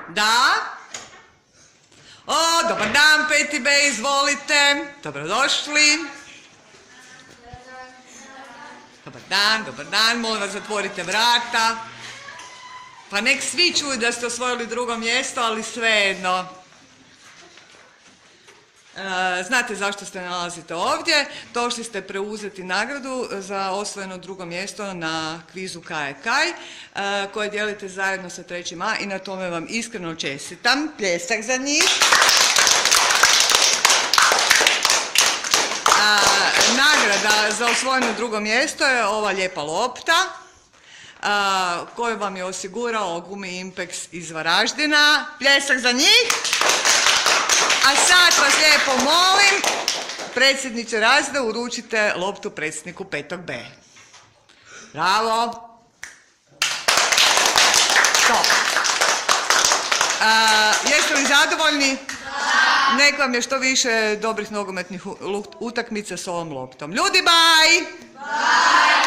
Da? O, dobar dan, 5B, izvolite. Dobrodošli. Dobar dan, molim vas zatvorite vrata. Pa nek svi čuju da ste osvojili drugo mjesto, ali svejedno. Znate zašto se nalazite ovdje? Došli ste preuzeti nagradu za osvojeno drugo mjesto na kvizu Kaj je kaj, koje dijelite zajedno sa 3A i na tome vam iskreno čestitam. Pljesak za njih. Nagrada za osvojeno drugo mjesto je ova lijepa lopta koju vam je osigurao Gumi Impex iz Varaždina. Pljesak za njih. A sad vas lijepo molim, predsjedniče razreda, uručite loptu predsjedniku 5B. Bravo. Top. Jeste li zadovoljni? Da. Nek vam je što više dobrih nogometnih utakmica s ovom loptom. Ljudi, baj! Baj!